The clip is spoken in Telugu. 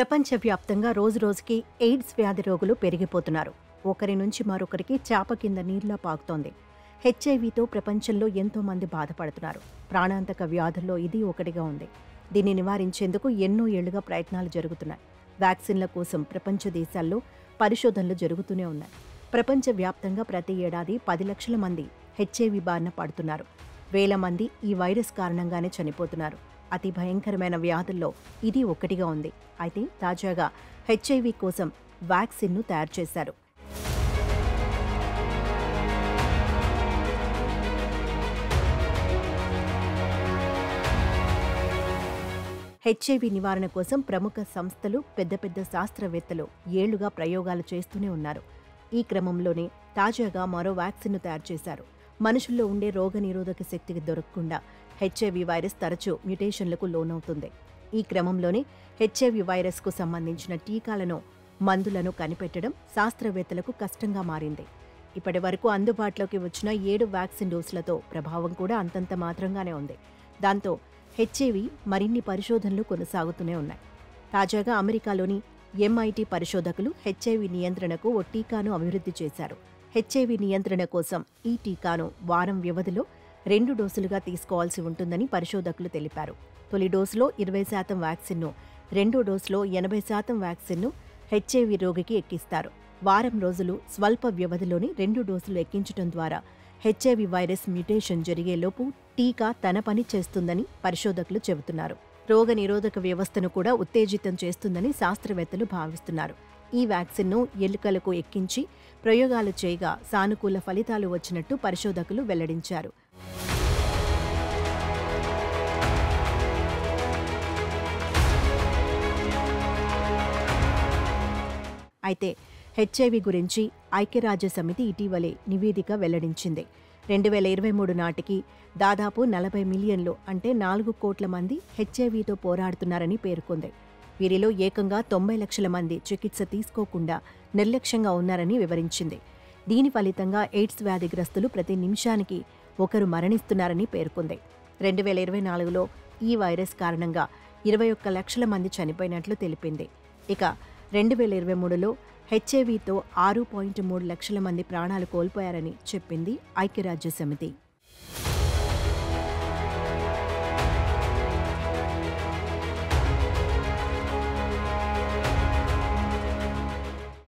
ప్రపంచవ్యాప్తంగా రోజురోజుకి ఎయిడ్స్ వ్యాధి రోగులు పెరిగిపోతున్నారు. ఒకరి నుంచి మరొకరికి చాప కింద నీరులా పాకుతోంది. హెచ్ఐవితో ప్రపంచంలో ఎంతో మంది బాధపడుతున్నారు. ప్రాణాంతక వ్యాధుల్లో ఇది ఒకటిగా ఉంది. దీన్ని నివారించేందుకు ఎన్నో ఏళ్లుగా ప్రయత్నాలు జరుగుతున్నాయి. వ్యాక్సిన్ల కోసం ప్రపంచ దేశాల్లో పరిశోధనలు జరుగుతూనే ఉన్నాయి. ప్రపంచవ్యాప్తంగా ప్రతి ఏడాది 10 లక్షల మంది హెచ్ఐవి బారిన పడుతున్నారు. వేల మంది ఈ వైరస్ కారణంగానే చనిపోతున్నారు. అతి భయంకరమైన వ్యాధుల్లో ఇది ఒకటిగా ఉంది. అయితే తాజాగా హెచ్ఐవి కోసం వ్యాక్సిన్ను తయారు చేశారు. హెచ్ఐవి నివారణ కోసం ప్రముఖ సంస్థలు, పెద్ద పెద్ద శాస్త్రవేత్తలు ఏళ్లుగా ప్రయోగాలు చేస్తూనే ఉన్నారు. ఈ క్రమంలోనే తాజాగా మరో వ్యాక్సిన్ను తయారు చేశారు. మనుషుల్లో ఉండే రోగనిరోధక శక్తికి దొరకకుండా హెచ్ఐవి వైరస్ తరచూ మ్యుటేషన్లకు లోనవుతుంది. ఈ క్రమంలోనే హెచ్ఐవి వైరస్కు సంబంధించిన టీకాలను, మందులను కనిపెట్టడం శాస్త్రవేత్తలకు కష్టంగా మారింది. ఇప్పటి వరకు అందుబాటులోకి వచ్చిన 7 వ్యాక్సిన్ డోసులతో ప్రభావం కూడా అంతంత మాత్రంగానే ఉంది. దాంతో హెచ్ఐవి మరిన్ని పరిశోధనలు కొనసాగుతూనే ఉన్నాయి. తాజాగా అమెరికాలోని MIT పరిశోధకులు హెచ్ఐవి నియంత్రణకు ఓ టీకాను అభివృద్ధి చేశారు. హెచ్ఐవి నియంత్రణ కోసం ఈ టీకాను వారం వ్యవధిలో 2 డోసులుగా తీసుకోవాల్సి ఉంటుందని పరిశోధకులు తెలిపారు. తొలి డోసులో 20% వ్యాక్సిన్ను, రెండో డోసులో 80% వ్యాక్సిన్ను హెచ్ఐవి రోగికి ఎక్కిస్తారు. వారం రోజులు స్వల్ప వ్యవధిలోని 2 డోసులు ఎక్కించడం ద్వారా హెచ్ఐవి వైరస్ మ్యుటేషన్ జరిగేలోపు టీకా తన పని చేస్తుందని పరిశోధకులు చెబుతున్నారు. రోగ నిరోధక వ్యవస్థను కూడా ఉత్తేజితం చేస్తుందని శాస్త్రవేత్తలు భావిస్తున్నారు. ఈ వ్యాక్సిన్ను ఎలుకలకు ఎక్కించి ప్రయోగాలు చేయగా సానుకూల ఫలితాలు వచ్చినట్టు పరిశోధకులు వెల్లడించారు. అయితే హెచ్ఐవి గురించి ఐక్యరాజ్యసమితి ఇటీవలే నివేదిక వెల్లడించింది. 2023 నాటికి దాదాపు 40 మిలియన్లు అంటే 4 కోట్ల మంది హెచ్ఐవితో పోరాడుతున్నారని పేర్కొంది. వీరిలో ఏకంగా 90 లక్షల మంది చికిత్స తీసుకోకుండా నిర్లక్ష్యంగా ఉన్నారని వివరించింది. దీని ఫలితంగా ఎయిడ్స్ వ్యాధిగ్రస్తులు ప్రతి నిమిషానికి ఒకరు మరణిస్తున్నారని పేర్కొంది. 2024లో ఈ వైరస్ కారణంగా 21 లక్షల మంది చనిపోయినట్లు తెలిపింది. ఇక 2023లో హెచ్ఐవితో 6.3 లక్షల మంది ప్రాణాలు కోల్పోయారని చెప్పింది ఐక్యరాజ్యసమితి.